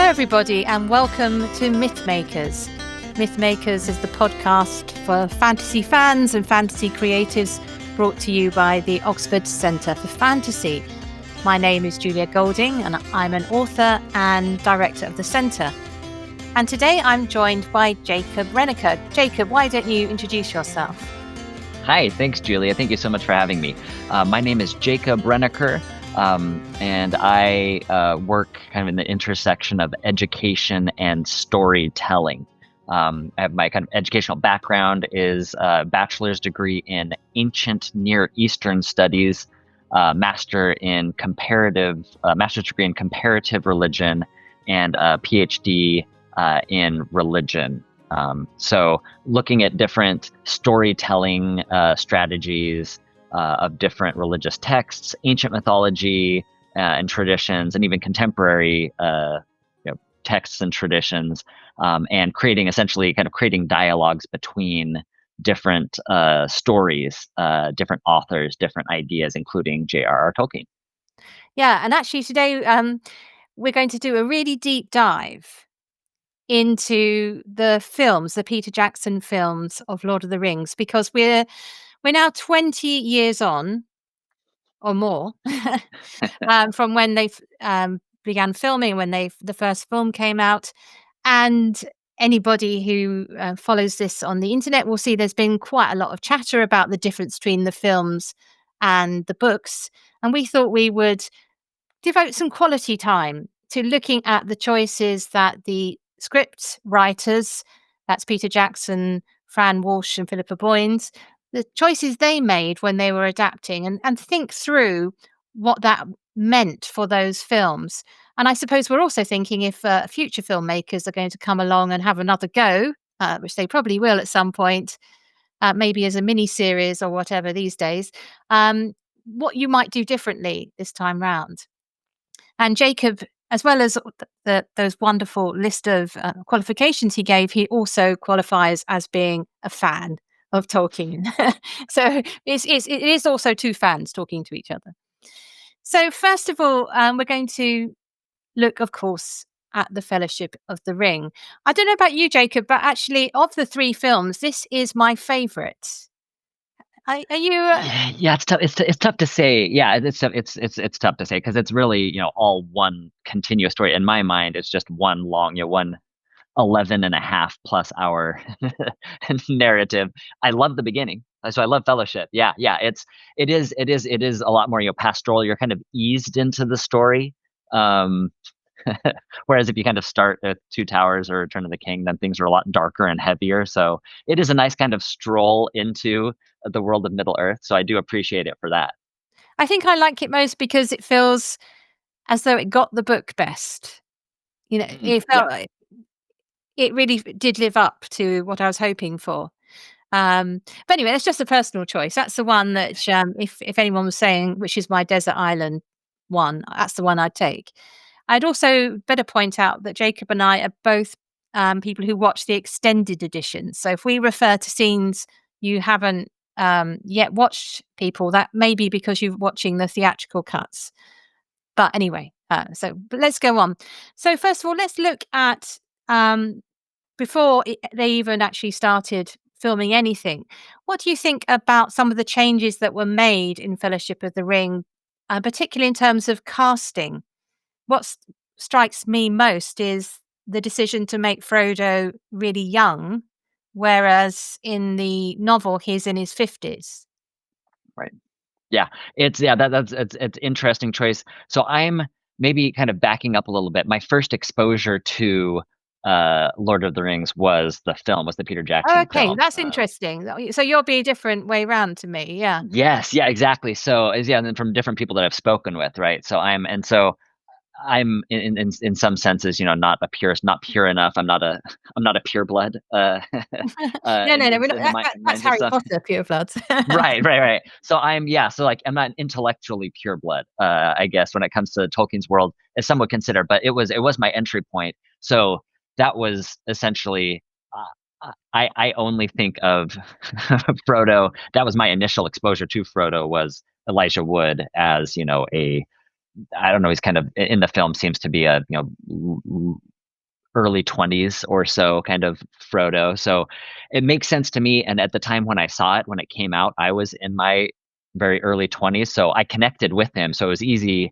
everybody, and welcome to Mythmakers. Mythmakers is the podcast for fantasy fans and fantasy creatives, brought to you by the Oxford Centre for Fantasy. My name is Julia Golding, and I'm an author and director of the centre. And today I'm joined by Jacob Rennaker. Jacob, why don't you introduce yourself? Hi, thanks, Julia. Thank you so much for having me. My name is Jacob Rennaker. And I work kind of in the intersection of education and storytelling. I have my kind of educational background is a bachelor's degree in ancient Near Eastern studies, master's degree in comparative religion, and a PhD in religion. So looking at different storytelling strategies of different religious texts, ancient mythology and traditions, and even contemporary texts and traditions, and creating dialogues between different stories, different authors, different ideas, including J.R.R. Tolkien. Yeah, and actually today we're going to do a really deep dive into the films, the Peter Jackson films of Lord of the Rings, because we're now 20 years on or more from when they began filming, when the first film came out. And anybody who follows this on the internet will see there's been quite a lot of chatter about the difference between the films and the books. And we thought we would devote some quality time to looking at the choices that the script writers, that's Peter Jackson, Fran Walsh and Philippa Boyens, the choices they made when they were adapting, and think through what that meant for those films. And I suppose we're also thinking if future filmmakers are going to come along and have another go, which they probably will at some point, maybe as a mini series or whatever these days, what you might do differently this time round. And Jacob, as well as those wonderful list of qualifications he gave, he also qualifies as being a fan of Tolkien. So it is also two fans talking to each other. So first of all, we're going to look, of course, at the Fellowship of the Ring. I don't know about you, Jacob, but actually, of the three films, this is my favourite. Are you? Yeah, it's tough. It's tough to say. Yeah, it's tough to say because it's really all one continuous story. In my mind, it's just one long, one 11 and a half plus hour narrative. I love the beginning, so I love Fellowship. Yeah, it is a lot more pastoral. You're kind of eased into the story. Whereas if you kind of start at Two Towers or Return of the King, then things are a lot darker and heavier. So it is a nice kind of stroll into the world of Middle Earth. So I do appreciate it for that. I think I like it most because it feels as though it got the book best. It felt like it really did live up to what I was hoping for. But anyway, that's just a personal choice. That's the one that, if anyone was saying which is my desert island one, that's the one I'd take. I'd also better point out that Jacob and I are both people who watch the extended edition. So if we refer to scenes you haven't yet watched, people, that may be because you're watching the theatrical cuts. But anyway, but let's go on. So first of all, let's look at before they even actually started filming anything. What do you think about some of the changes that were made in Fellowship of the Ring, particularly in terms of casting? What strikes me most is the decision to make Frodo really young, whereas in the novel he's in his 50s. Right. Yeah, it's interesting choice. So I'm maybe kind of backing up a little bit. My first exposure to Lord of the Rings was the Peter Jackson film. That's interesting. So you'll be a different way round to me. Yeah. Yes. Yeah. Exactly. So and then from different people that I've spoken with, right? So I'm in some senses, not a purist, not pure enough. I'm not a pureblood. No. That's Harry Potter pureblood. Right. So I'm not intellectually pureblood, I guess, when it comes to Tolkien's world, as some would consider. But it was my entry point. So that was essentially. I only think of Frodo. That was my initial exposure to Frodo, was Elijah Wood as I don't know, he's kind of in the film seems to be a early 20s or so, kind of Frodo. So it makes sense to me. And at the time when I saw it, when it came out, I was in my very early 20s. So I connected with him. So it was easy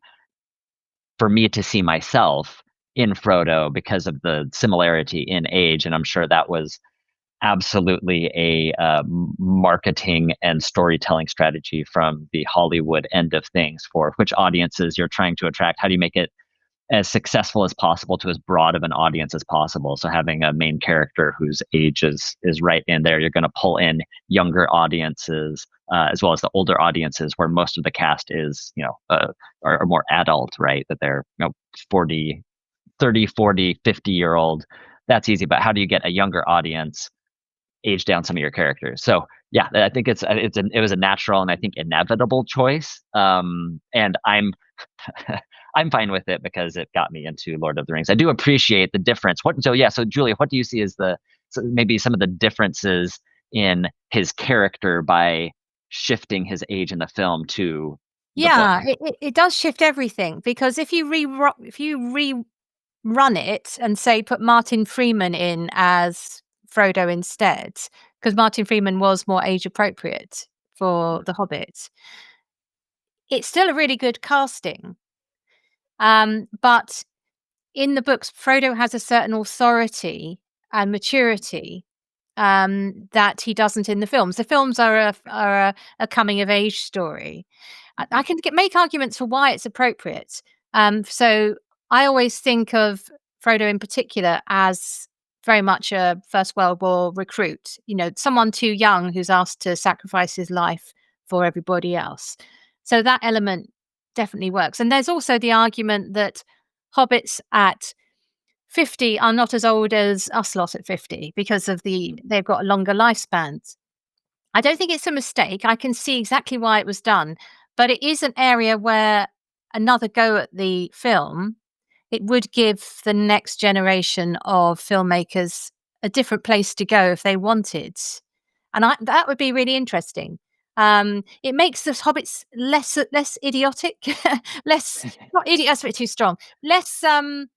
for me to see myself in Frodo because of the similarity in age. And I'm sure that was absolutely a marketing and storytelling strategy from the Hollywood end of things for which audiences you're trying to attract. How do you make it as successful as possible to as broad of an audience as possible? So having a main character whose age is right in there, you're going to pull in younger audiences as well as the older audiences, where most of the cast is, are more adult, right? That they're 40, 30, 40, 50-year old. That's easy, but how do you get a younger audience age down some of your characters? So yeah, I think it was a natural and I think inevitable choice. And I'm fine with it because it got me into Lord of the Rings. I do appreciate the difference. So Julia, what do you see as maybe some of the differences in his character by shifting his age in the film to the book? Yeah, it does shift everything because if you rerun it and say put Martin Freeman in as Frodo instead, because Martin Freeman was more age appropriate for The Hobbit, it's still a really good casting. But in the books, Frodo has a certain authority and maturity that he doesn't in the films. The films are a coming of age story. I can make arguments for why it's appropriate. So I always think of Frodo in particular as very much a First World War recruit. Someone too young who's asked to sacrifice his life for everybody else. So that element definitely works. And there's also the argument that hobbits at 50 are not as old as us lot at 50 because of they've got longer lifespans. I don't think it's a mistake. I can see exactly why it was done, but it is an area where another go at the film, it would give the next generation of filmmakers a different place to go if they wanted. And that would be really interesting. It makes the hobbits less idiotic, less not idiot. That's a bit too strong. Less it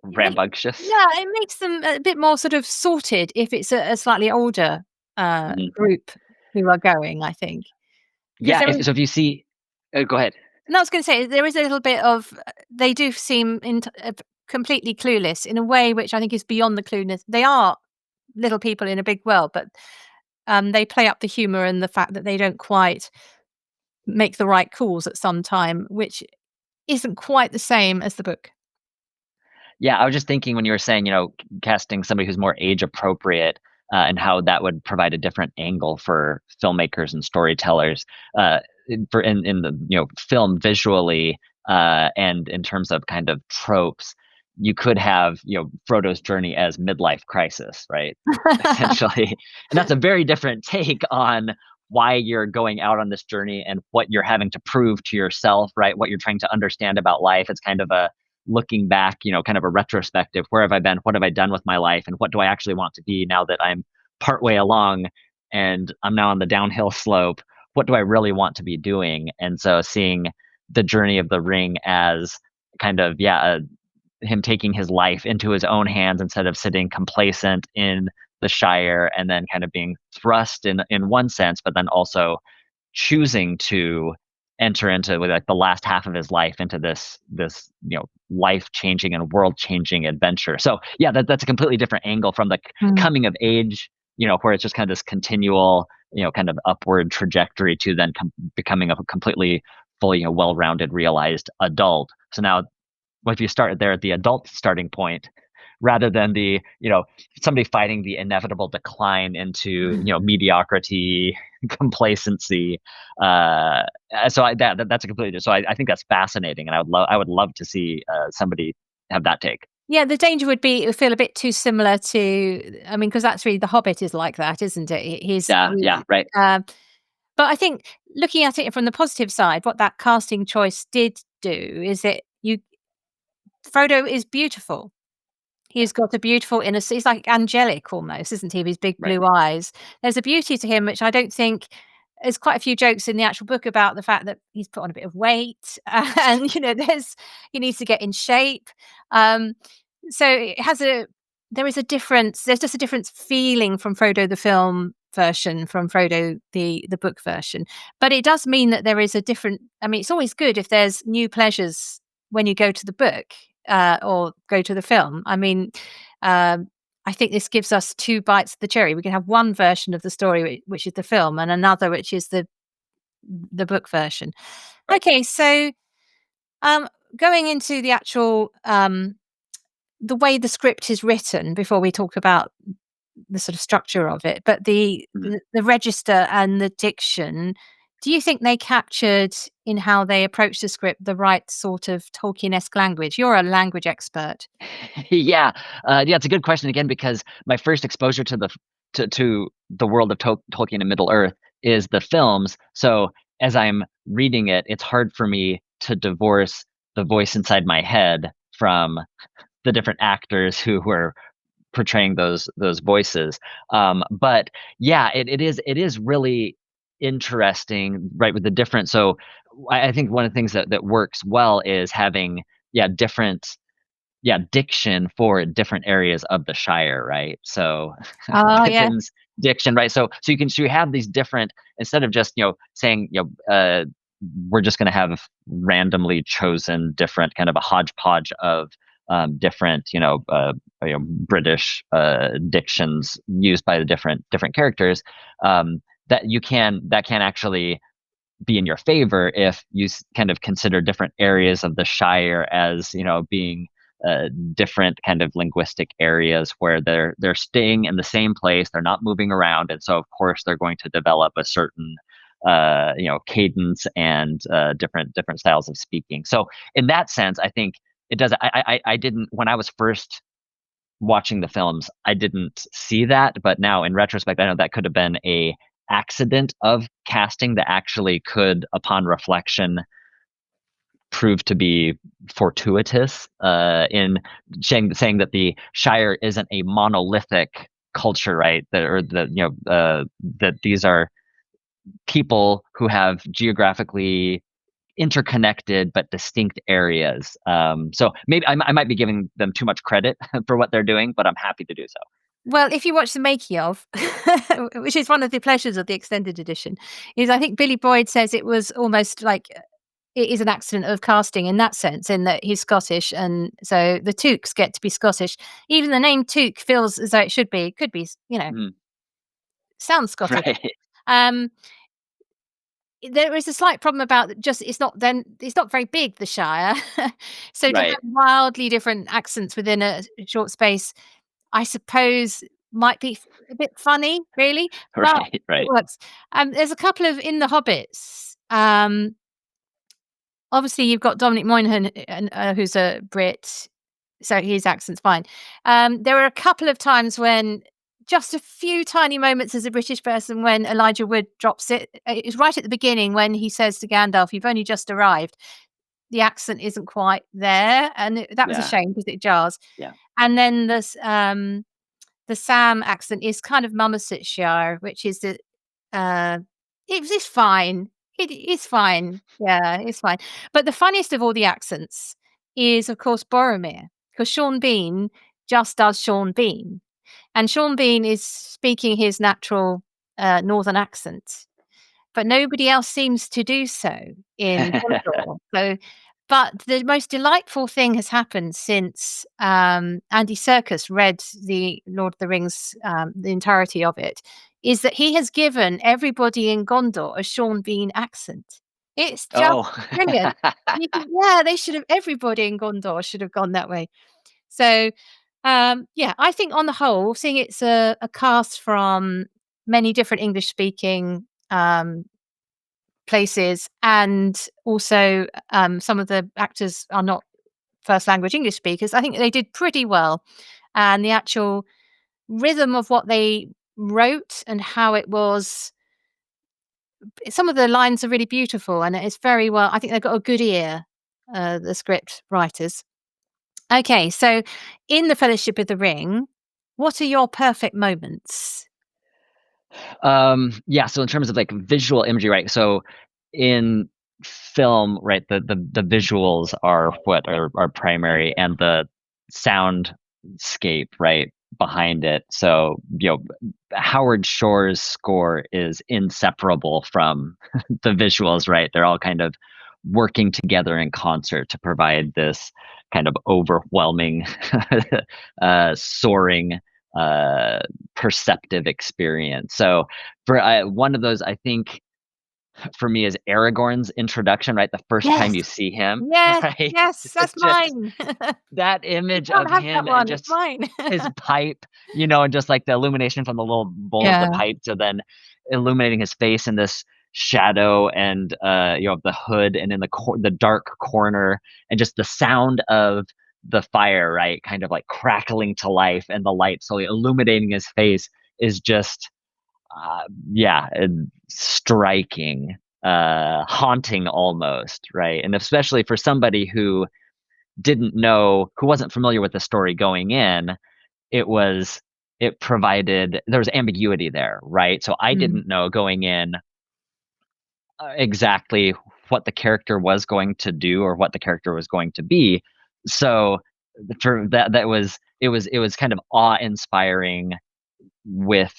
make Rambunctious. yeah, it makes them a bit more sort of sorted if it's a slightly older, Mhm. group who are going, I think. Because Yeah. If you see, go ahead. I was gonna say, there is a little bit of they do seem completely clueless in a way which I think is beyond the clueless. They are little people in a big world, but, they play up the humor and the fact that they don't quite make the right calls at some time, which isn't quite the same as the book. Yeah, I was just thinking when you were saying, casting somebody who's more age appropriate, and how that would provide a different angle for filmmakers and storytellers, in the film visually, and in terms of kind of tropes. You could have Frodo's journey as midlife crisis, right? Essentially, and that's a very different take on why you're going out on this journey and what you're having to prove to yourself, right? What you're trying to understand about life. It's kind of a looking back, kind of a retrospective. Where have I been? What have I done with my life? And what do I actually want to be now that I'm partway along and I'm now on the downhill slope? What do I really want to be doing? And so seeing the journey of the ring as kind of, him taking his life into his own hands instead of sitting complacent in the Shire, and then kind of being thrust in one sense, but then also choosing to enter into with like the last half of his life into this life changing and world changing adventure. So yeah, that's a completely different angle from the Mm. coming of age, where it's just kind of this continual kind of upward trajectory to then becoming a completely fully well-rounded realized adult. So now if you start there at the adult starting point rather than the somebody fighting the inevitable decline into mediocrity, complacency. That's a completely, so I think that's fascinating, and I would love to see somebody have that take. Yeah, the danger would be it would feel a bit too similar to I mean, because that's really The Hobbit is like that, isn't it? Yeah, yeah, right. But I think looking at it from the positive side, what that casting choice did do is Frodo is beautiful. He's got a beautiful he's like angelic almost, isn't he, with his big Right. blue eyes. There's a beauty to him, which I don't think there's quite a few jokes in the actual book about the fact that he's put on a bit of weight and, he needs to get in shape. Um, so it has a there is a difference. There's just a different feeling from Frodo the film version from Frodo the book version. But it does mean that there is a different. I mean, it's always good if there's new pleasures when you go to the book or go to the film. I mean, um, I think this gives us two bites of the cherry. We can have one version of the story, which is the film, and another, which is the book version. Right. Okay, so um, going into the actual the way the script is written before we talk about the sort of structure of it, but Mhm. the register and the diction, do you think they captured in how they approach the script the right sort of Tolkien-esque language? You're a language expert. Yeah, yeah, it's a good question again because my first exposure to the world of Tolkien and Middle Earth is the films. So as I'm reading it, it's hard for me to divorce the voice inside my head from the different actors who were portraying those voices. But yeah, it is really interesting, right? With the different. So I think one of the things that works well is having different diction for different areas of the Shire, right? So Oh, yeah. Pippin's diction, right? So you have these different instead of just saying we're just going to have randomly chosen different kind of a hodgepodge of different British dictions used by the different characters. That can actually be in your favor if you kind of consider different areas of the Shire as being different kind of linguistic areas where they're staying in the same place, they're not moving around, and so of course they're going to develop a certain cadence and different styles of speaking. So in that sense, I think it does. I didn't when I was first watching the films, I didn't see that, but now in retrospect, I know that could have been a accident of casting that actually could, upon reflection, prove to be fortuitous in saying that the Shire isn't a monolithic culture, right? That these are people who have geographically interconnected but distinct areas. So maybe I might be giving them too much credit for what they're doing, but I'm happy to do so. Well, if you watch the making of, which is one of the pleasures of the extended edition, is I think Billy Boyd says it was almost like it is an accident of casting in that sense, in that he's Scottish, and so the Tooks get to be Scottish. Even the name Took feels as though it should be. It could be, Mhm. sounds Scottish. Right, Um, there is a slight problem about just it's not very big, the Shire. So to have right, wildly different accents within a short space, I suppose might be a bit funny, really, but right, it right. works. There's a couple of in The Hobbits, obviously you've got Dominic Monaghan, and, who's a Brit, so his accent's fine. There were a couple of times when just a few tiny moments as a British person when Elijah Wood drops it. It's right at the beginning when he says to Gandalf, "You've only just arrived." The accent isn't quite there, and that was a Yeah, shame because it jars. yeah. And then the Sam accent is kind of Somersetshire, which is the uh, it's fine. It is fine. Yeah, it's fine. But the funniest of all the accents is, of course, Boromir, because Sean Bean just does Sean Bean, and Sean Bean is speaking his natural northern accent, but nobody else seems to do so in Gondor. So, but the most delightful thing has happened since Andy Serkis read the Lord of the Rings, the entirety of it, is that he has given everybody in Gondor a Sean Bean accent. It's just Oh. brilliant. Yeah, they should have. Everybody in Gondor should have gone that way. So, yeah, I think on the whole, seeing it's a cast from many different English speaking places, and also some of the actors are not first language English speakers. I think they did pretty well, and the actual rhythm of what they wrote and how it was. Some of the lines are really beautiful, and it's very well. I think they've got a good ear, the script writers. Okay, so in the Fellowship of the Ring, what are your perfect moments? Yeah, so in terms of like visual imagery, right? So in film, right, the visuals are what are primary and soundscape, right, behind it. So, Howard Shore's score is inseparable from the visuals, right? They're all kind of working together in concert to provide this kind of overwhelming, soaring, uh, perceptive experience. So, for one of those, I think for me is Aragorn's introduction, right? The first time Yes, you see him, yes, right? yes, that's Just mine. that You image can't of have that him and one, it's just mine. his pipe, and just like the illumination from the little bowl of the Yeah. pipe to then illuminating his face in this shadow and of the hood and in the dark corner and just the sound of the fire, right? Kind of like crackling to life and the light slowly illuminating his face is just uh, yeah, striking, haunting almost, right? And especially for somebody who who wasn't familiar with the story going in, it was, it provided, there was ambiguity there, right? So I Mm. didn't know going in exactly what the character was going to do or what the character was going to be. So for that was it was kind of awe-inspiring with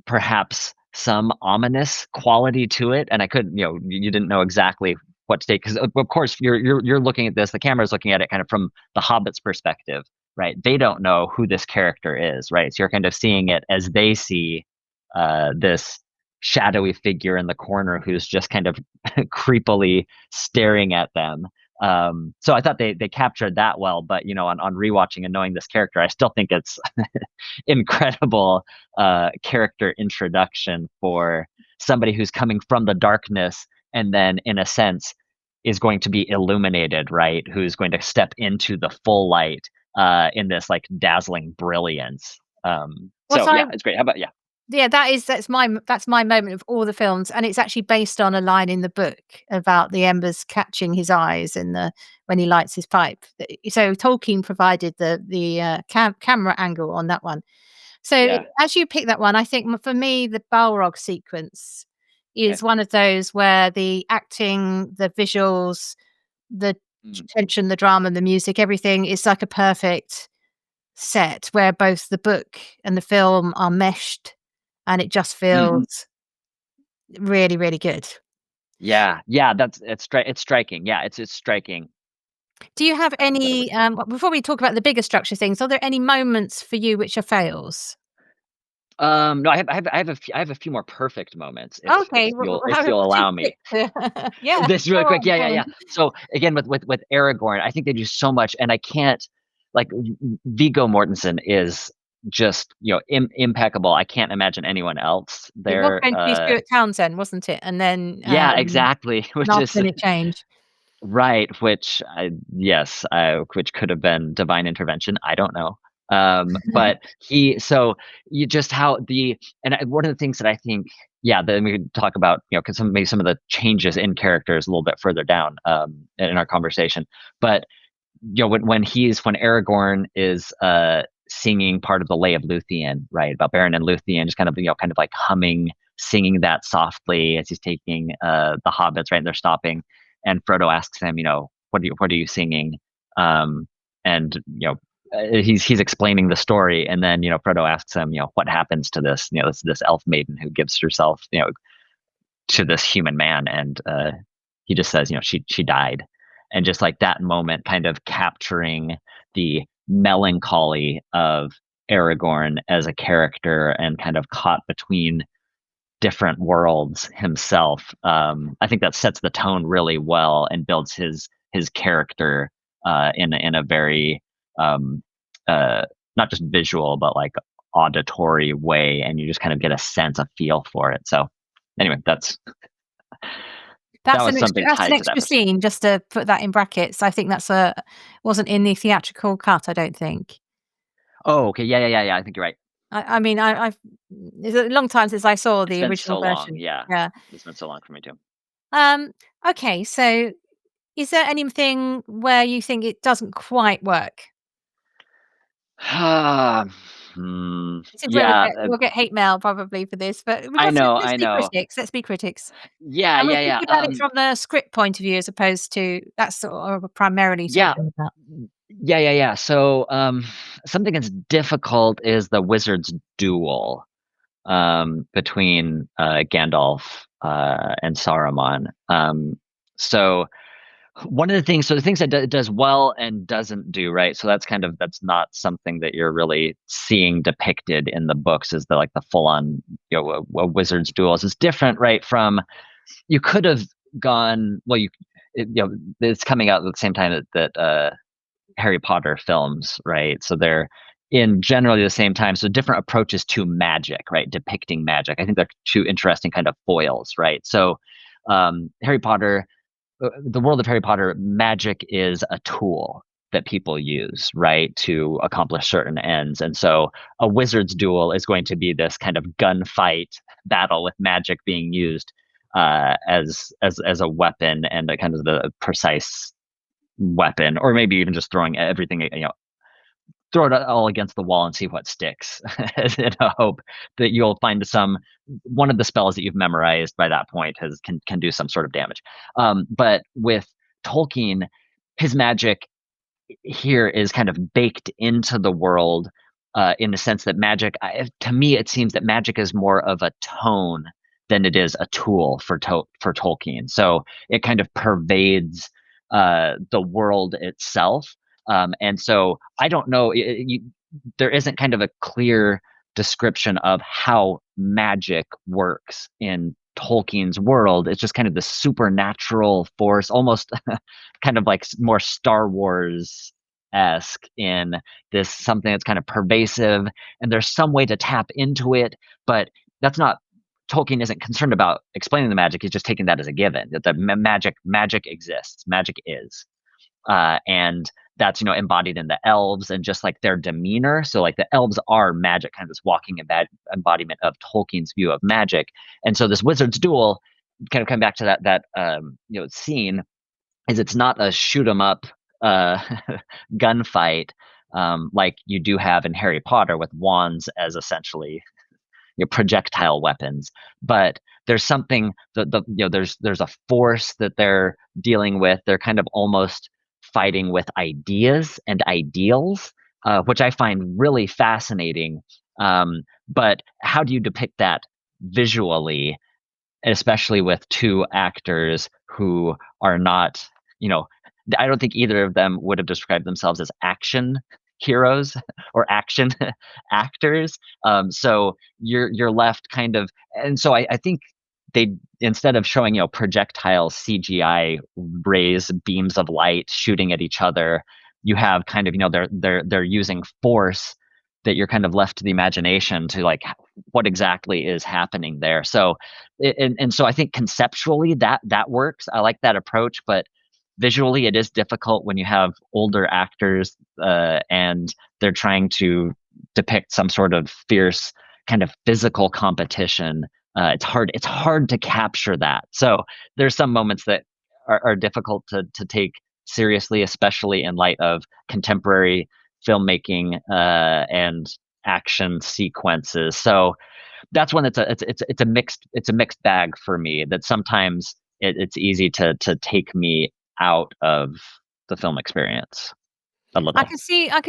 perhaps some ominous quality to it, and I couldn't, you didn't know exactly what to take because, of course, you're looking at this. The camera's looking at it kind of from the Hobbit's perspective, right? They don't know who this character is, right? So you're kind of seeing it as they see this shadowy figure in the corner who's just kind of creepily staring at them. So I thought they captured that well, but on rewatching and knowing this character, I still think it's incredible character introduction for somebody who's coming from the darkness and then, in a sense, is going to be illuminated, right? Who's going to step into the full light in this like dazzling brilliance. What So I yeah, it's great. How about, yeah, Yeah, that's my moment of all the films, and it's actually based on a line in the book about the embers catching his eyes in the when he lights his pipe. So Tolkien provided the camera angle on that one. So yeah, as you pick that one, I think for me the Balrog sequence okay, is one of those where the acting, the visuals, the mm, tension, the drama, the music, everything is like a perfect set where both the book and the film are meshed, and it just mm, feels really, really good. yeah, yeah. It's striking. Yeah, it's striking. Do you have That it any, would. before we talk about the bigger structure things, are there any moments for you which are fails? No, I have a few more perfect moments Okay, if you'll too allow me. quick to yeah, This go really quick. on, Yeah, go yeah, on. yeah. So again, with Aragorn, I think they do so much, and I can't, like, Viggo Mortensen is just, impeccable. I can't imagine anyone else It was there. going to be Stuart Townsend, wasn't it? And then, Yeah, exactly. Which last is minute change. right. Which could have been divine intervention. I don't know. But so you just how the and one of the things that I think, yeah, then we could talk about, because maybe some of the changes in characters a little bit further down in our conversation. But when Aragorn is singing part of the Lay of Luthien, right, about Beren and Luthien, just kind of like humming, singing that softly as he's taking the hobbits, right, and they're stopping, and Frodo asks him, what are you singing? Um, and he's explaining the story, and then Frodo asks him, what happens to this, this elf maiden who gives herself, to this human man, and he just says, she died, and just like that moment, kind of capturing the melancholy of Aragorn as a character and kind of caught between different worlds himself. I think that sets the tone really well and builds his character in a very um, uh, not just visual but like auditory way, and you just kind of get a sense, a feel for it. So anyway, that was something That's an tied to that extra for sure. scene, just to put that in brackets. I think that's a wasn't in the theatrical cut, I don't think. Oh, okay. Yeah, yeah, yeah, yeah. I think you're right. I mean, I've it's a long time since I saw It's the been original so long. version. Yeah, Yeah. it's been so long for me too. Um, okay, so is there anything where you think it doesn't quite work? This is where Yeah, we'll get hate mail probably for this, but we I just know, let's I be know. critics, let's be critics. Yeah, And we're yeah, yeah. thinking about it from the script point of view as opposed to that's sort of primarily Yeah, talking about. Yeah. So, something that's difficult is the wizard's duel between Gandalf and Saruman. So one of the things, so the things that it does well and doesn't do, right? So that's not something that you're really seeing depicted in the books, is the like the full on, a wizard's duels. It's different, right? From, you could have gone, well, it's coming out at the same time that Harry Potter films, right? So they're in generally the same time. So different approaches to magic, right? Depicting magic. I think they're two interesting kind of foils, right? So Harry Potter, the world of Harry Potter, magic is a tool that people use, right, to accomplish certain ends. And so a wizard's duel is going to be this kind of gunfight battle with magic being used as a weapon, and a kind of the precise weapon, or maybe even just throwing everything, throw it all against the wall and see what sticks, in a hope that you'll find one of the spells that you've memorized by that point can do some sort of damage. But with Tolkien, his magic here is kind of baked into the world, in the sense that to me, it seems that magic is more of a tone than it is a tool for Tolkien. So it kind of pervades the world itself. And so I don't know, there isn't kind of a clear description of how magic works in Tolkien's world. It's just kind of the supernatural force, almost kind of like more Star Wars esque, in this something that's kind of pervasive, and there's some way to tap into it, but that's not, Tolkien isn't concerned about explaining the magic. He's just taking that as a given, that the magic exists, magic is, and that's, embodied in the elves and just like their demeanor. So like the elves are magic, kind of this walking embodiment of Tolkien's view of magic. And so this wizard's duel, kind of come back to that scene, is it's not a shoot 'em up uh, gunfight, like you do have in Harry Potter with wands as essentially, projectile weapons. But there's something that there's a force that they're dealing with. They're kind of almost fighting with ideas and ideals, which I find really fascinating. But how do you depict that visually, especially with two actors who are not, you know, I don't think either of them would have described themselves as action heroes or action actors. So you're left kind of, and so I think they, instead of showing, projectile CGI rays, beams of light shooting at each other, you have kind of, they're using force that you're kind of left to the imagination to, like, what exactly is happening there. So and so I think conceptually that works. I like that approach, but visually it is difficult when you have older actors, and they're trying to depict some sort of fierce kind of physical competition. It's hard to capture that. So there's some moments that are difficult to take seriously, especially in light of contemporary filmmaking, and action sequences. So that's when it's a mixed bag for me, that sometimes it's easy to take me out of the film experience a little. I can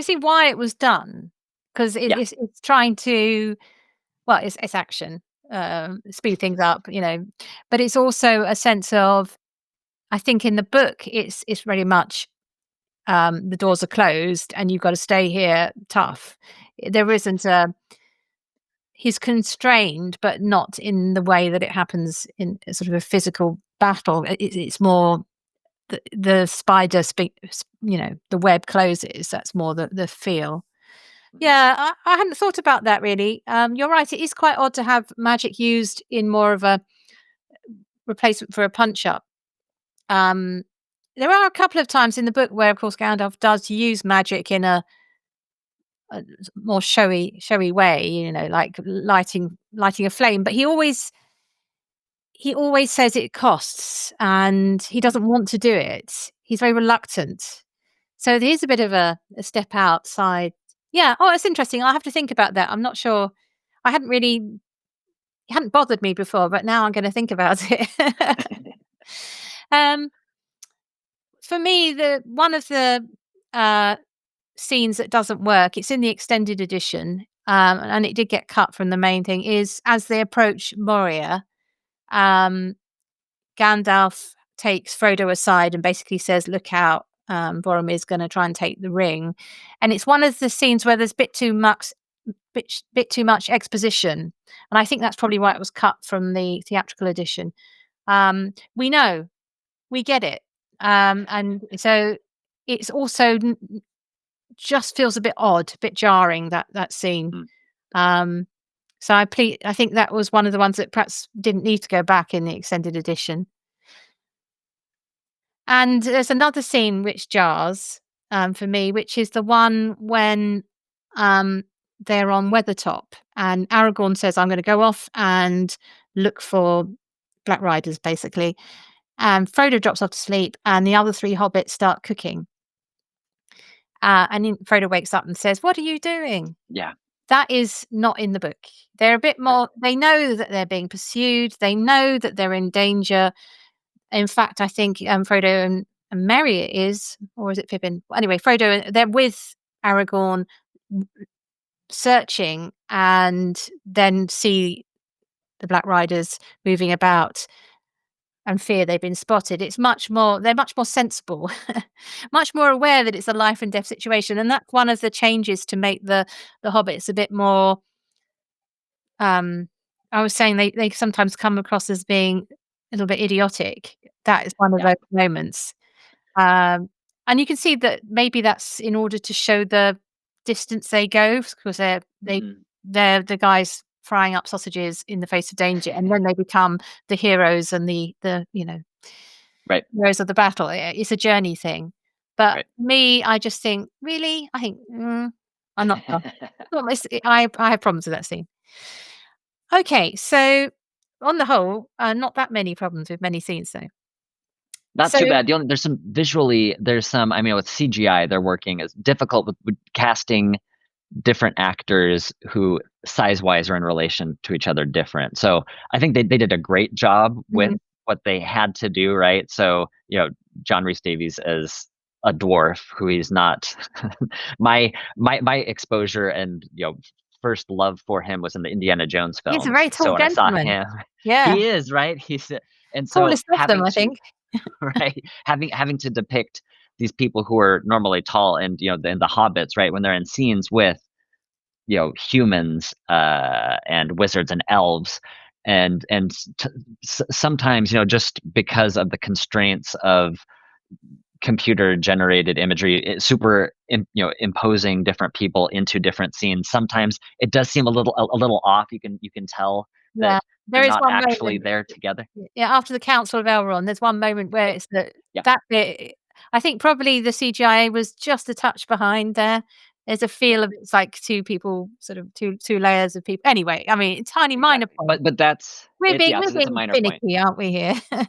see why it was done, 'cause Yeah. it's trying to, well, it's action, speed things up, but it's also a sense of, I think in the book, it's very much, the doors are closed and you've got to stay here tough. There isn't a He's constrained, but not in the way that it happens in a sort of a physical battle. It's more the spider the web closes. That's more the feel. Yeah, I hadn't thought about that really. You're right. It is quite odd to have magic used in more of a replacement for a punch up. Um, there are a couple of times in the book where, of course, Gandalf does use magic in a more showy way, like lighting a flame. But he always says it costs, and he doesn't want to do it. He's very reluctant. So there is a bit of a step outside. Yeah. Oh, it's interesting. I'll have to think about that. I'm not sure. I hadn't really It hadn't bothered me before, but now I'm gonna think about it. Um, for me, the one of the, uh scenes that doesn't work, it's in the extended edition, and it did get cut from the main thing, is as they approach Moria, um, Gandalf takes Frodo aside and basically says, "Look out, Boromir's gonna try and take the ring." And it's one of the scenes where there's bit too much exposition, and I think that's probably why it was cut from the theatrical edition. We know, we get it, and so it's also just feels a bit odd, a bit jarring, that scene. Mm. Um, so I think that was one of the ones that perhaps didn't need to go back in the extended edition. And there's another scene which jars, for me, which is the one when, um, they're on Weathertop and Aragorn says, "I'm gonna go off and look for Black Riders," basically. And Frodo drops off to sleep and the other 3 hobbits start cooking. And then Frodo wakes up and says, "What are you doing?" Yeah. That is not in the book. They're a bit Right. more they know that they're being pursued, they know that they're in danger. In fact, I think, Frodo and Merry is, or is it Pippin? Well, anyway, Frodo, they're with Aragorn searching and then see the Black Riders moving about and fear they've been spotted. They're much more sensible, much more aware that it's a life and death situation. And that's one of the changes to make the hobbits a bit more, um I was saying they sometimes come across as being a little bit idiotic. That is one of Yeah. those moments. Um, and you can see that maybe that's in order to show the distance they go, because Mm. they're the guys frying up sausages in the face of danger, and then they become the heroes and the Right. heroes of the battle. It's a journey thing. But Right. me, I just think, really? I think, I'm not sure. I have problems with that scene. Okay, so on the whole, not that many problems with many scenes though. Not So too bad. There's some visually, there's some, I mean, with CGI, they're working. It's difficult with casting different actors who size-wise are in relation to each other different. So I think they did a great job with mm, what they had to do, right? So, John Rhys Davies as a dwarf who he's not. My exposure and first love for him was in the Indiana Jones he's a films. very So tall when I saw gentleman. him, Yeah. he is, right? He's and so Tallest of them, having I to think. right, having to depict these people who are normally tall and the hobbits, right, when they're in scenes with humans and wizards and elves, and sometimes just because of the constraints of computer generated imagery, imposing different people into different scenes, sometimes it does seem a little off. You can tell that Yeah. There they're is not one actually moment, there together. yeah, after the Council of Elrond, there's one moment where Yeah. it's that Yeah. that bit. I think probably the CGI was just a touch behind there. There's a Yeah. feel of it's like 2 people, sort of 2 layers of people. Anyway, I mean, tiny minor Exactly. point. But that's it. Yeah, We're but it's a being minor point. finicky, aren't we here? But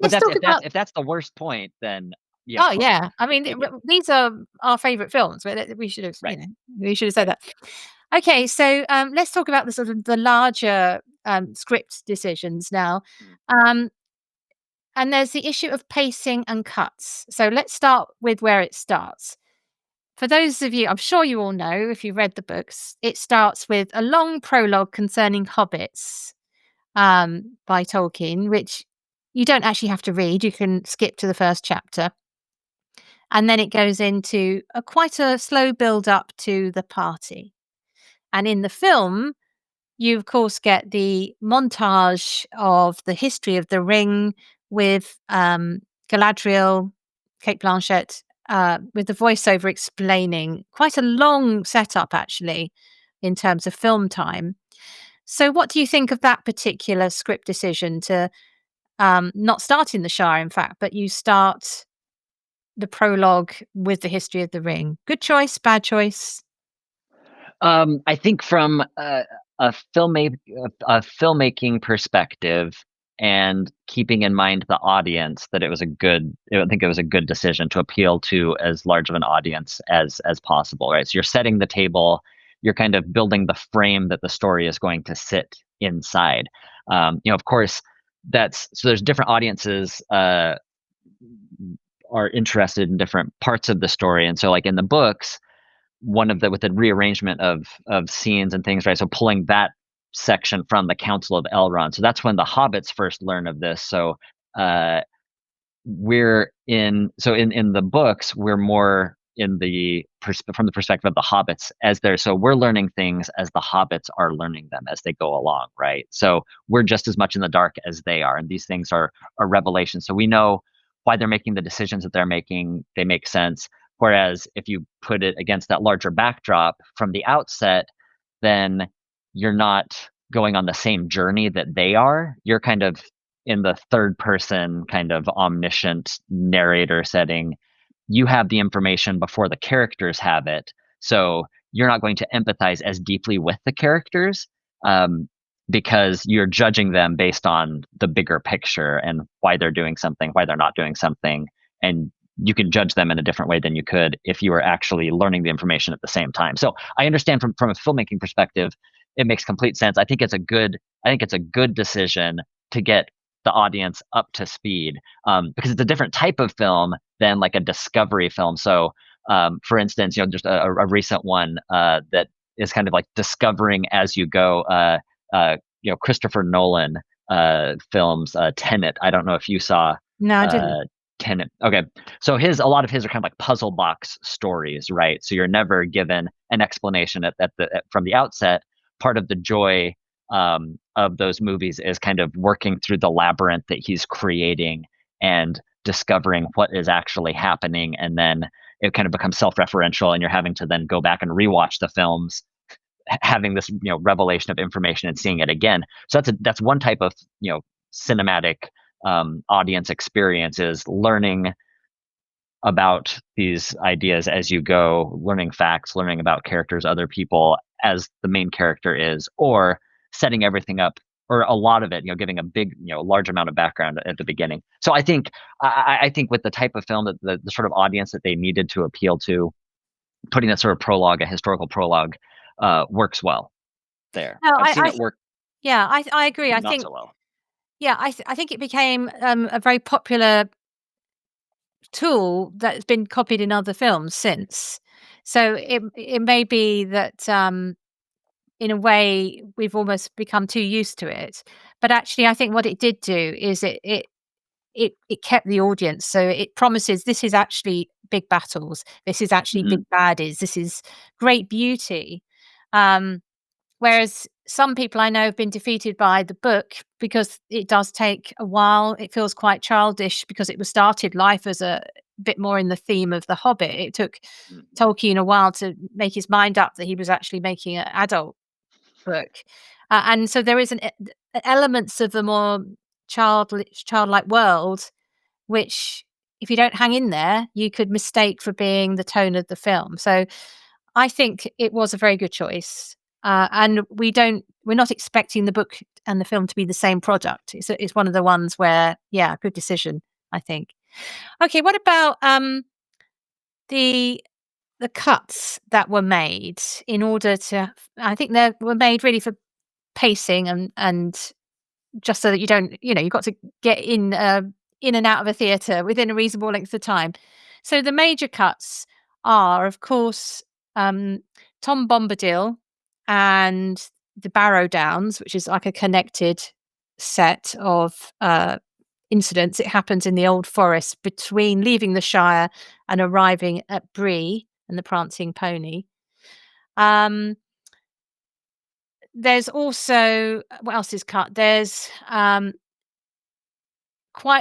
Let's that's talk if that's about. if that's the worst point, then Oh, yeah. I mean, maybe. these are our favorite films. We should have, Right. we should have said Right. that. Okay, so, let's talk about the sort of the larger, script decisions now. Mm. Um, and there's the issue of pacing and cuts. So let's start with where it starts. For those of you, I'm sure you all know if you've read the books, it starts with a long prologue concerning hobbits, by Tolkien, which you don't actually have to read. You can skip to the first chapter. And then it goes into quite a slow build up to the party. And in the film, you of course get the montage of the history of the ring with, Galadriel, Kate Blanchett, with the voiceover explaining quite a long setup actually in terms of film time. So what do you think of that particular script decision to, not start in the Shire, in fact, but you start the prologue with the history of the ring? Good choice, bad choice? I think from a filmmaking perspective, and keeping in mind the audience, that I think it was a good decision to appeal to as large of an audience as possible, right? So you're setting the table, you're kind of building the frame that the story is going to sit inside. Of course, that's so there's different audiences are interested in different parts of the story. And so like in the books, one of the with the rearrangement of scenes and things, right? So pulling that section from the Council of Elrond. So that's when the hobbits first learn of this. So uh in the books we're more in the from the perspective of the hobbits as they're so we're learning things as the hobbits are learning them as they go along, right? So we're just as much in the dark as they are, and these things are revelations, so we know why they're making the decisions that they're making. They make sense. Whereas if you put it against that larger backdrop from the outset, then you're not going on the same journey that they are. You're kind of in the third person kind of omniscient narrator setting. You have the information before the characters have it. So you're not going to empathize as deeply with the characters, um, because you're judging them based on the bigger picture and why they're doing something, why they're not doing something. And you can judge them in a different way than you could if you were actually learning the information at the same time. So I understand from a filmmaking perspective, it makes complete sense. I think it's a good decision to get the audience up to speed, because it's a different type of film than like a discovery film. So, for instance, just a recent one that is kind of like discovering as you go. Christopher Nolan films, Tenet. I don't know if you saw No, I didn't. uh, Tenet. Okay, so a lot of his are kind of like puzzle box stories, right? So you're never given an explanation from the outset. Part of the joy of those movies is kind of working through the labyrinth that he's creating and discovering what is actually happening, and then it kind of becomes self-referential, and you're having to then go back and rewatch the films, having this revelation of information and seeing it again. So that's one type of cinematic audience experience, is learning about these ideas as you go, learning facts, learning about characters, other people as the main character is, or setting everything up, or a lot of it, giving a big, large amount of background at the beginning. So I think with the type of film that the sort of audience that they needed to appeal to, putting that sort of prologue, a historical prologue, works well there. No, I've seen it work yeah, I agree. I not think so well. yeah, I think it became a very popular tool that's been copied in other films since. So it may be that in a way we've almost become too used to it, but actually I think what it did do is it kept the audience. So it promises this is actually big battles. This is actually big Hmm. baddies. This is great beauty. Um, Whereas some people I know have been defeated by the book because it does take a while. It feels quite childish because it was started life as a bit more in the theme of The Hobbit. It took Tolkien a while to make his mind up that he was actually making an adult book. And so there is elements of the more childlike world, which if you don't hang in there, you could mistake for being the tone of the film. So I think it was a very good choice. And we're not expecting the book and the film to be the same product. It's one of the ones where, yeah, good decision, I think. Okay, what about the the cuts that were made in order to? I think they were made really for pacing and just so that you don't, you've got to get in and out of a theatre within a reasonable length of time. So the major cuts are, of course, Tom Bombadil and the Barrow Downs, which is like a connected set of incidents. It happens in the old forest between leaving the Shire and arriving at Bree and the Prancing Pony. Um, there's also what else is cut? Quite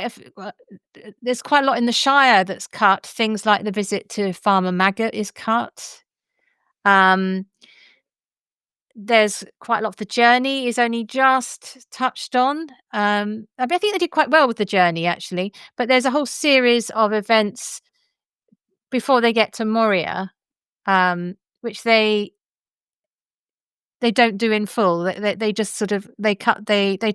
a f there's quite a lot in the Shire that's cut. Things like the visit to Farmer Maggot is cut. Um, there's quite a lot of the journey is only just touched on. I think they did quite well with the journey actually, but there's a whole series of events before they get to Moria, which they don't do in full. They just sort of they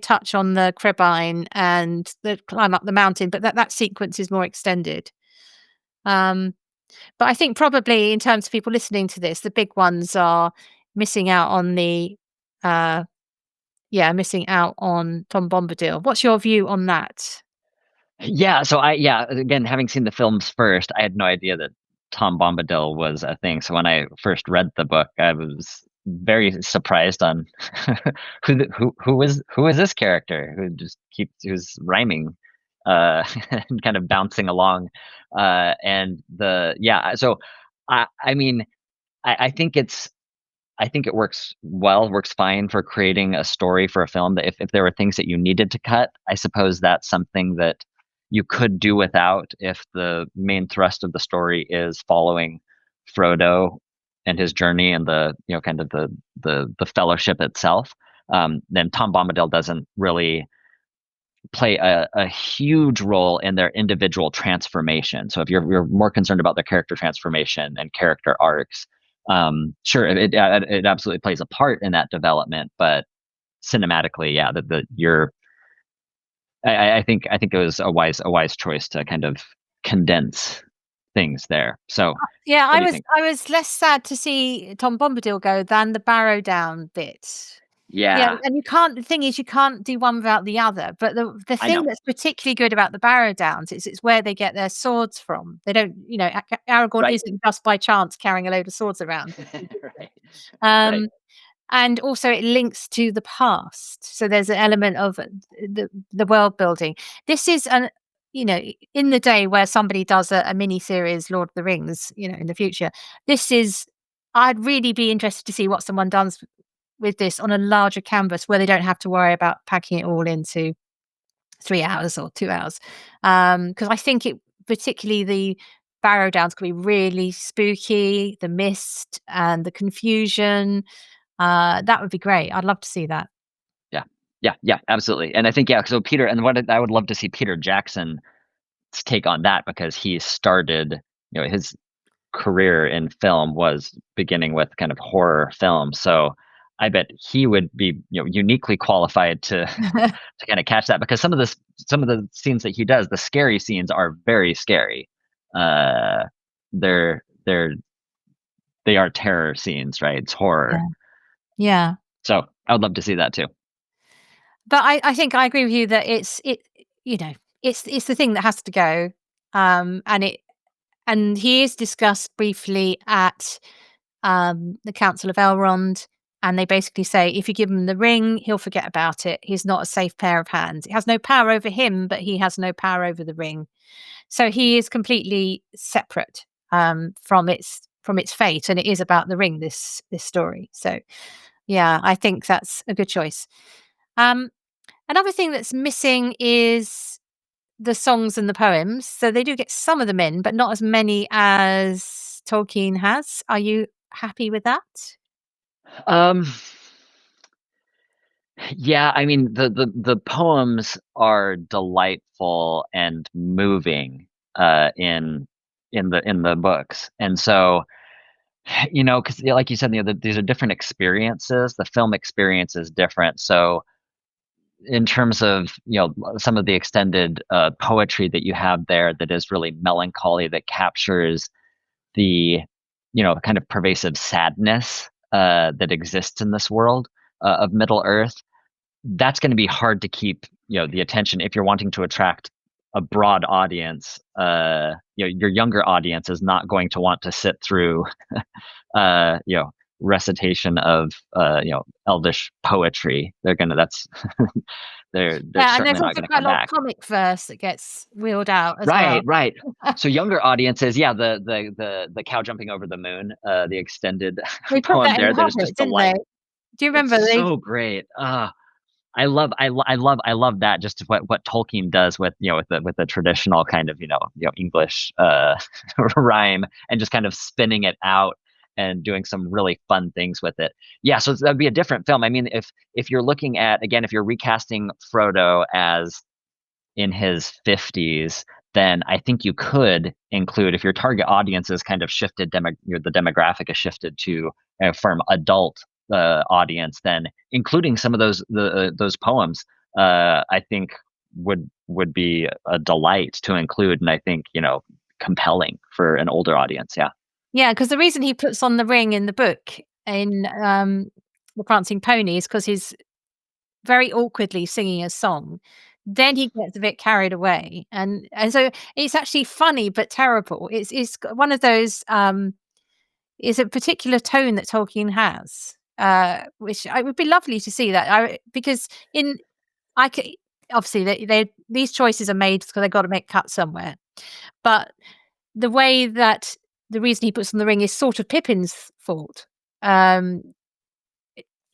touch on the Crebbine and the climb up the mountain, but that sequence is more extended. Um, but I think probably in terms of people listening to this, the big ones are missing out on missing out on Tom Bombadil. What's your view on that? Yeah, so again, having seen the films first, I had no idea that Tom Bombadil was a thing. So when I first read the book, I was very surprised on who is this character who just keeps who's rhyming and kind of bouncing along. And the yeah, so I mean I think I think it works well, works fine for creating a story for a film. That if there were things that you needed to cut, I suppose that's something that you could do without if the main thrust of the story is following Frodo and his journey and the kind of the fellowship itself. Then Tom Bombadil doesn't really play a huge role in their individual transformation. So if you're more concerned about their character transformation and character arcs, sure, it absolutely plays a part in that development. But cinematically, yeah, the you're I think it was a wise choice to kind of condense things there. So Yeah, what do you think? I was less sad to see Tom Bombadil go than the Barrow Down bit. Yeah, Yeah, and you can't the thing is you can't do one without the other, but the I thing know. that's particularly good about the Barrow Downs is it's where they get their swords from. They don't Aragorn Right. isn't just by chance carrying a load of swords around. Right. Right. Um, and also it links to the past. So there's an element of the world building. This is an in the day where somebody does a mini series Lord of the Rings, in the future, this is I'd really be interested to see what someone does with this on a larger canvas where they don't have to worry about packing it all into 3 hours or 2 hours. Because I think it particularly the Barrow Downs could be really spooky, the mist and the confusion. That would be great. I'd love to see that. Yeah. Yeah. Yeah. Absolutely. And I think so Peter and I would love to see Peter Jackson's take on that because he started his career in film was beginning with kind of horror film. So I bet he would be, uniquely qualified to to kind of catch that because some of the scenes that he does, the scary scenes are very scary. Uh, they're they are terror scenes, right? It's horror. Yeah. Yeah. So I would love to see that too. But I think I agree with you that you know, it's the thing that has to go. And he is discussed briefly at the Council of Elrond, and they basically say if you give him the ring, he'll forget about it. He's not a safe pair of hands. It has no power over him, but he has no power over the ring. So he is completely separate from its fate, and it is about the ring. This story. So yeah, I think that's a good choice. Um, Another thing that's missing is the songs and the poems. So they do get some of them in, but not as many as Tolkien has. Are you happy with that? Um, yeah, I mean the poems are delightful and moving in the books, and so because like you said, these are different experiences. The film experience is different, so in terms of some of the extended poetry that you have there that is really melancholy that captures the kind of pervasive sadness that exists in this world of Middle Earth, that's going to be hard to keep the attention if you're wanting to attract a broad audience. Your younger audience is not going to want to sit through uh you know recitation of elvish poetry. They're gonna that's they're Yeah, and certainly there's not also going to quite come a lot of back. comic verse that gets wheeled out as Right, well. right. So younger audiences, yeah, the cow jumping over the moon, the extended They put poem that in there The that is Hobbit, just didn't they? delight. Do you It's remember they so great. I love that just what Tolkien does with with the traditional kind of English rhyme and just kind of spinning it out and doing some really fun things with it. Yeah, so that'd be a different film. I mean, if you're looking at again, if you're recasting Frodo as in his 50s, then I think you could include if your target audience is kind of shifted, the demographic is shifted to from adult audience, then including some of those poems, I think would be a delight to include, and I think compelling for an older audience. Yeah. Yeah, because the reason he puts on the ring in the book in, The Prancing Pony is because he's very awkwardly singing a song, then he gets a bit carried away, and so it's actually funny but terrible. It's one of those. Is a particular tone that Tolkien has, which it would be lovely to see that. Because in I c- obviously these choices are made because they've got to make cuts somewhere, but the way that the reason he puts on the ring is sort of Pippin's fault. Um,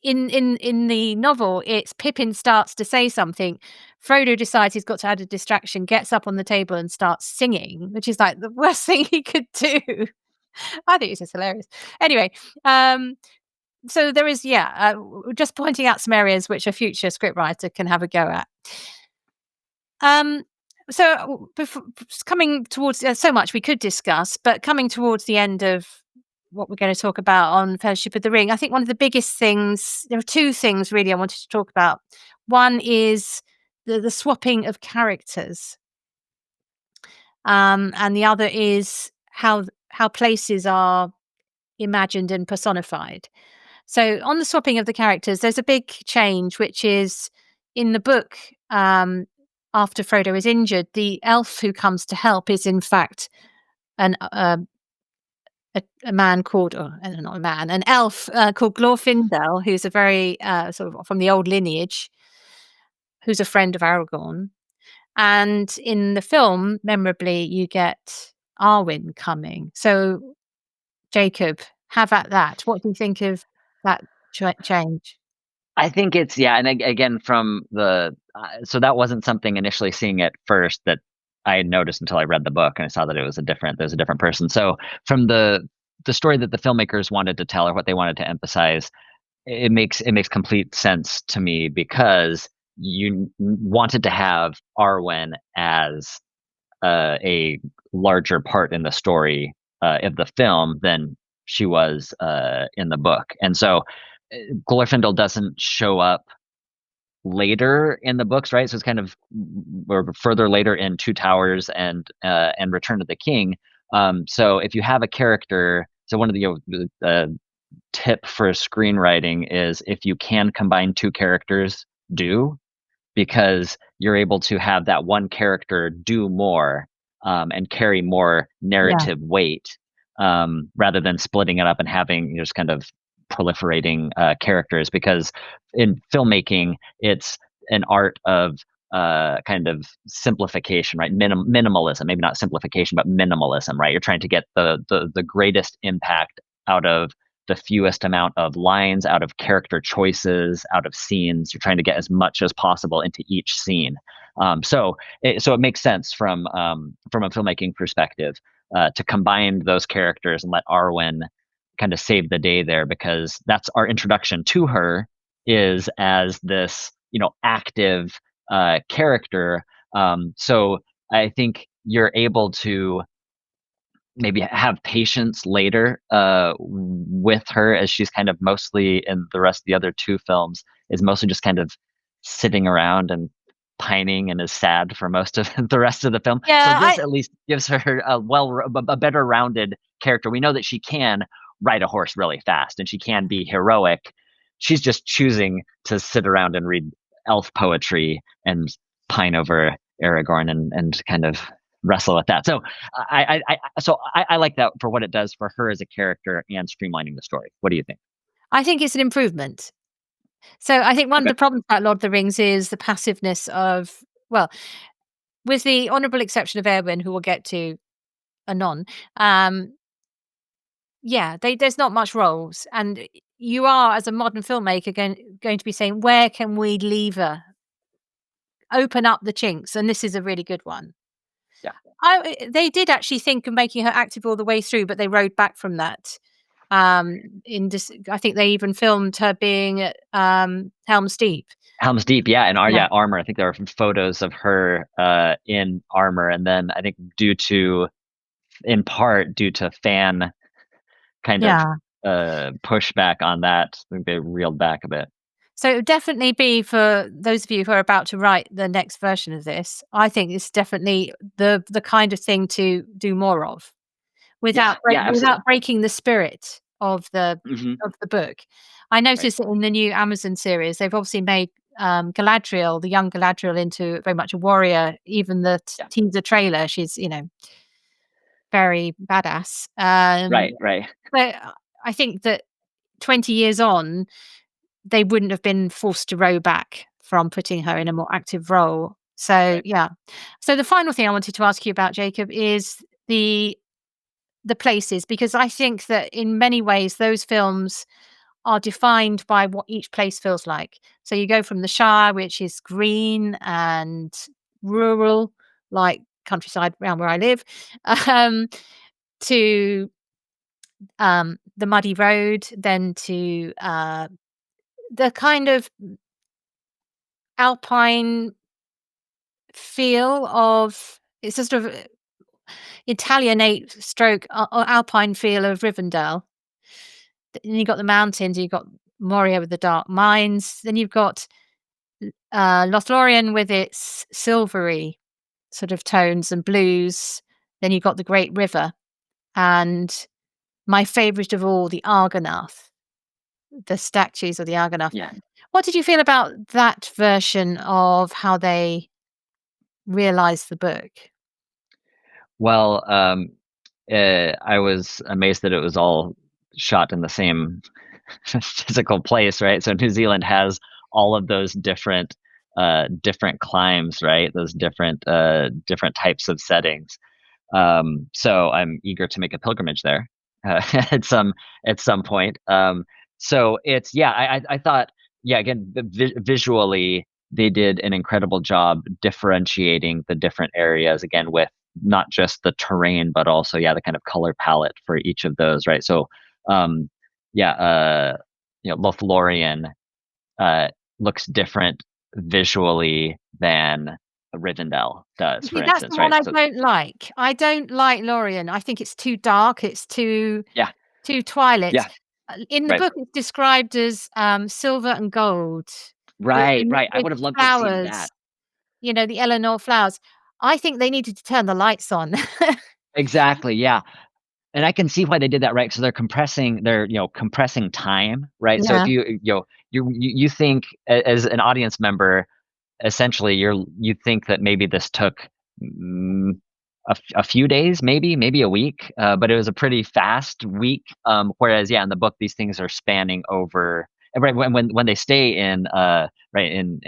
in the novel, it's Pippin starts to say something. Frodo decides he's got to add a distraction, gets up on the table and starts singing, which is like the worst thing he could do. I think it's just hilarious. Anyway, um, so there is, just pointing out some areas which a future scriptwriter can have a go at. Um, so coming towards so much we could discuss, but coming towards the end of what we're going to talk about on Fellowship of the Ring, I think one of the biggest things, there are two things really I wanted to talk about. One is the swapping of characters, and the other is how places are imagined and personified. So on the swapping of the characters, there's a big change, which is in the book. After Frodo is injured, the elf who comes to help is in fact an a man called, or not a man, an elf called Glorfindel, who's a very sort of from the old lineage, who's a friend of Aragorn. And in the film, memorably, you get Arwen coming. So Jacob, have at that. What do you think of that change? I think it's yeah, and again from the so that wasn't something initially seeing it first that I had noticed until I read the book and I saw that it was there's a different person. So from the story that the filmmakers wanted to tell or what they wanted to emphasize, it makes complete sense to me because you wanted to have Arwen as a larger part in the story of the film than she was in the book, and so Glorfindel doesn't show up later in the books, right? So it's kind of or further later in Two Towers and Return of the King. So if you have a character, so one of the tip for screenwriting is if you can combine two characters, do because you're able to have that one character do more and carry more Yeah. narrative weight rather than splitting it up and having just kind of proliferating characters. Because in filmmaking, it's an art of kind of simplification, right? Minimalism, maybe not simplification, but minimalism, right? You're trying to get the greatest impact out of the fewest amount of lines, out of character choices, out of scenes. You're trying to get as much as possible into each scene. So it makes sense from a filmmaking perspective to combine those characters and let Arwen kind of save the day there because that's our introduction to her is as this active character. So I think you're able to maybe have patience later with her as she's kind of mostly in the rest of the other two films is mostly just kind of sitting around and pining and is sad for most of the rest of the film. So Yeah, this at least gives her a better rounded character. We know that she can ride a horse really fast and she can be heroic. She's just choosing to sit around and read elf poetry and pine over Aragorn and kind of wrestle with that. So I like that for what it does for her as a character and streamlining the story. What do you think? I think it's an improvement. So I think one of Okay. the problems about Lord of the Rings is the passiveness of, well, with the honourable exception of Erwin, who we'll get to anon, um, yeah, there's not much roles, and you are, as a modern filmmaker, going to be saying, "Where can we lever? Open up the chinks," and this is a really good one. Yeah. They did actually think of making her active all the way through, but they rode back from that. I think they even filmed her being at, Helm's Deep. Helm's Deep, yeah, and Yeah. armor. I think there are photos of her in armor, and then I think in part due to fan kind of Yeah. pushback on that, I think they reeled back a bit. So it would definitely be for those of you who are about to write the next version of this, I think it's definitely the kind of thing to do more of Yeah, yeah, absolutely. without breaking the spirit Hmm. of the book. I Right. noticed that in the new Amazon series, they've obviously made Galadriel, the young Galadriel, into very much a warrior. Even the Yeah. teaser trailer, she's very badass. Right. But I think that 20 years on, they wouldn't have been forced to row back from putting her in a more active role. So Right. yeah. So the final thing I wanted to ask you about, Jacob, is the places, because I think that in many ways those films are defined by what each place feels like. So you go from the Shire, which is green and rural, like countryside around where I live, um, to the muddy road, then to the kind of alpine feel of it's a sort of Italianate stroke alpine feel of Rivendell. Then you've got the mountains, you've got Moria with the dark mines, then you've got Lothlorien with its silvery sort of tones and blues. Then you've got the Great River, and my favourite of all, the Argonath, the statues of the Argonath. Yeah. What did you feel about that version of how they realised the book? Well, I was amazed that it was all shot in the same physical place, right? So New Zealand has all of those different climes, right? Those different types of settings. So I'm eager to make a pilgrimage there at some point. So it's yeah, I thought yeah again visually they did an incredible job differentiating the different areas again with not just the terrain but also yeah the kind of color palette for each of those, right? So um, yeah, Lothlorien uh, looks different visually than Rivendell You does, for see, that's the instance, one right? I So don't like. I don't like Lorien. I think it's too dark, it's yeah, too Twilight. yeah, In the right. book, it's described as, silver and gold Right, right. I with would have loved to have seen that. flowers, the Eleanor flowers. I think they needed to turn the lights on. Exactly, yeah. And I can see why they did that, right? So they're compressing time, right? So if Yeah. you think as an audience member, essentially you think that maybe this took mm, a few days, maybe a week, but it was a pretty fast week. Whereas, yeah, in the book, these things are spanning over. Right when they stay in right in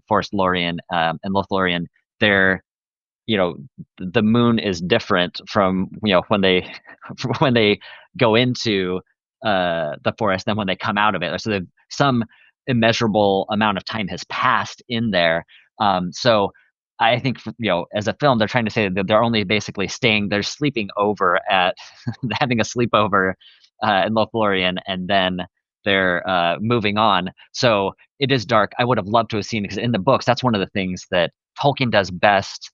Forest Lorien and Lothlorien, they're the moon is different from when they when they go into the forest than when they come out of it. So some immeasurable amount of time has passed in there. So I think as a film, they're trying to say that they're only basically they're sleeping over at having a sleepover in Lothlorien, and then they're moving on. So it is dark. I would have loved to have seen, because in the books, that's one of the things that Tolkien does best,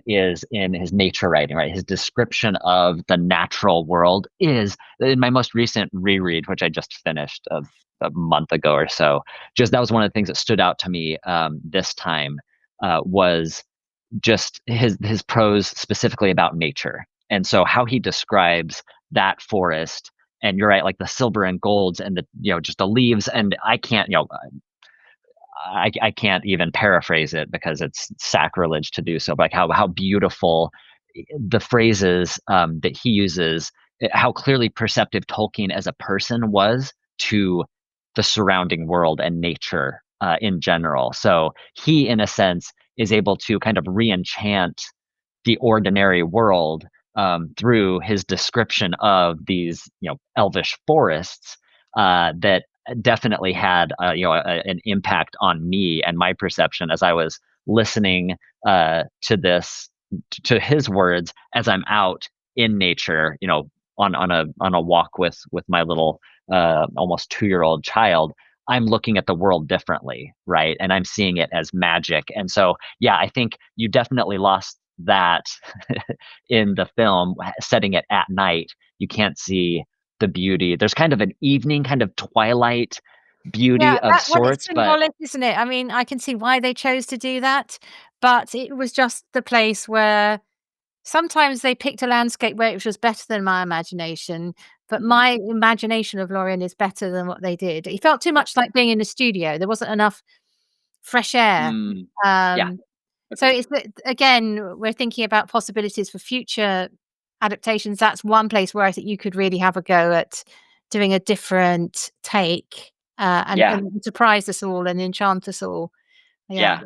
is in his nature writing, right? His description of the natural world is in my most recent reread, which I just finished a month ago or so. Just that was one of the things that stood out to me this time, was just his prose specifically about nature, and so how he describes that forest. And you're right, like the silver and golds and the just the leaves, and I can't I can't even paraphrase it because it's sacrilege to do so. But like how beautiful the phrases that he uses, how clearly perceptive Tolkien as a person was to the surrounding world and nature in general. So he, in a sense, is able to kind of re-enchant the ordinary world through his description of these elvish forests that definitely had an impact on me and my perception as I was listening to his words as I'm out in nature, on a walk with my little almost 2-year old child. I'm looking at the world differently, right? And I'm seeing it as magic. And so, yeah, I think you definitely lost that in the film, setting it at night. You can't see the beauty. There's kind of an evening, kind of twilight Yeah, beauty of that well, it's sorts, but symbolic, isn't it? I mean, I can see why they chose to do that, but it was just the place where sometimes they picked a landscape where it was better than my imagination, but mm, my imagination of Lorien is better than what they did. It felt too yeah, much like being in a studio. There wasn't enough fresh air. Yeah. Um, so Agreed. again, we're thinking about possibilities for future adaptations. That's one place where I think you could really have a go at doing a different take, Yeah. and surprise us all and enchant us all. Yeah. Yeah.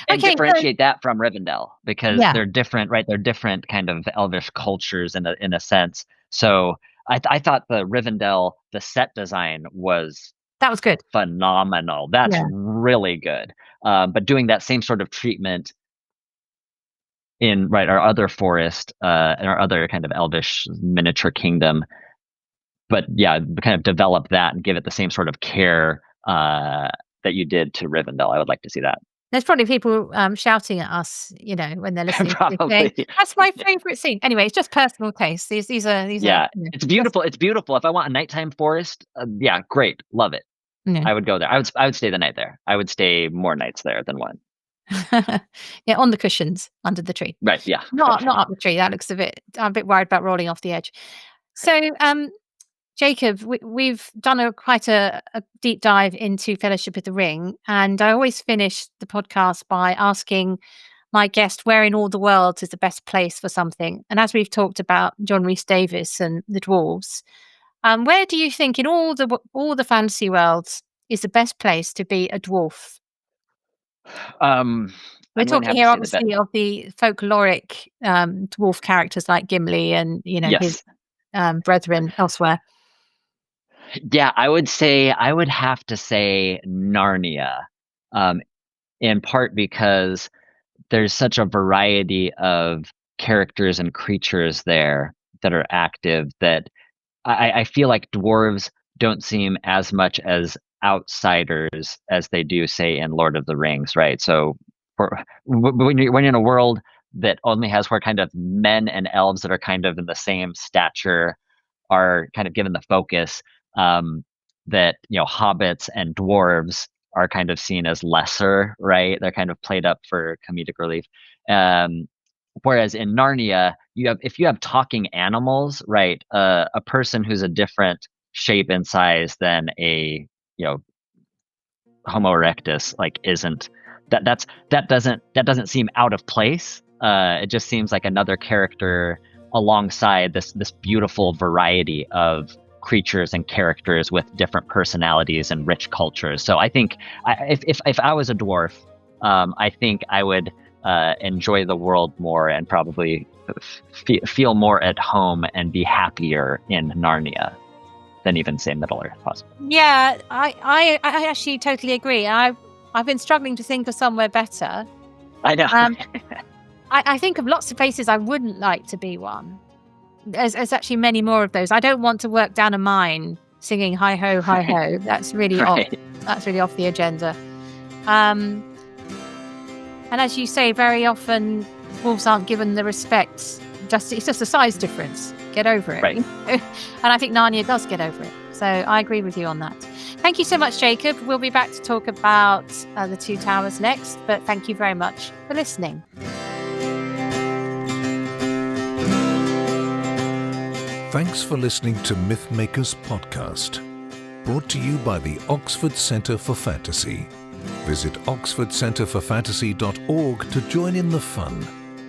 And Okay. So differentiate that from Rivendell because yeah, they're different, right? They're different kind of elvish cultures in a sense. So I thought the Rivendell, the set design was that was good. phenomenal. That's Yeah. really good. But doing that same sort of treatment in our other forest, and our other kind of elvish miniature kingdom, but yeah, kind of develop that and give it the same sort of care that you did to Rivendell. I would like to see that. There's probably people shouting at us, when they're listening to this, saying, Probably. "That's my favorite scene." Anyway, it's just personal taste. These are Yeah, it's beautiful. It's beautiful. If I want a nighttime forest, yeah, great, love it. yeah. I would go there. I would stay the night there. I would stay more nights there than one. Yeah, on the cushions under the tree. Right. Yeah. Not up the tree. That looks a bit. I'm a bit worried about rolling off the edge. So, Jacob, we've done quite a deep dive into Fellowship of the Ring, and I always finish the podcast by asking my guest where in all the world is the best place for something. And as we've talked about John Rhys Davies and the dwarves, where do you think in all the fantasy worlds is the best place to be a dwarf? Um, We're I'm going to talking have to here, say the bet. obviously, of the folkloric dwarf characters like Gimli and his Yes. brethren elsewhere. Yeah, I would have to say Narnia, um, in part because there's such a variety of characters and creatures there that are active that I feel like dwarves don't seem as much as outsiders as they do, say, in Lord of the Rings, right? So when you're in a world that only has where kind of men and elves that are kind of in the same stature are kind of given the focus, that hobbits and dwarves are kind of seen as lesser, right? They're kind of played up for comedic relief. Um, Whereas in Narnia, if you have talking animals, right? A person who's a different shape and size than a Homo erectus, like isn't that doesn't seem out of place. It just seems like another character alongside this beautiful variety of creatures and characters with different personalities and rich cultures. So I think if I was a dwarf, I think I would enjoy the world more and probably feel more at home and be happier in Narnia than even say Middle Earth, possibly. Yeah, I actually totally agree. I've been struggling to think of somewhere better. I know. I think of lots of places I wouldn't like to be one. There's actually many more of those. I don't want to work down a mine singing "Hi ho, hi ho." That's really off. Right. That's really off the agenda. And as you say, very often wolves aren't given the respect. It's just a size difference. Get over it. Right. And I think Narnia does get over it. So I agree with you on that. Thank you so much, Jacob. We'll be back to talk about the Two Towers next. But thank you very much for listening. Thanks for listening to Mythmakers podcast, brought to you by the Oxford Centre for Fantasy. Visit oxfordcenterforfantasy.org to join in the fun.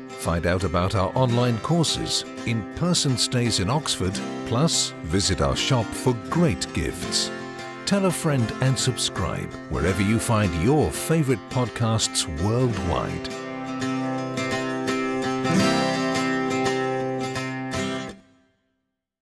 Find out about our online courses, in-person stays in Oxford, plus visit our shop for great gifts. Tell a friend and subscribe wherever you find your favourite podcasts worldwide.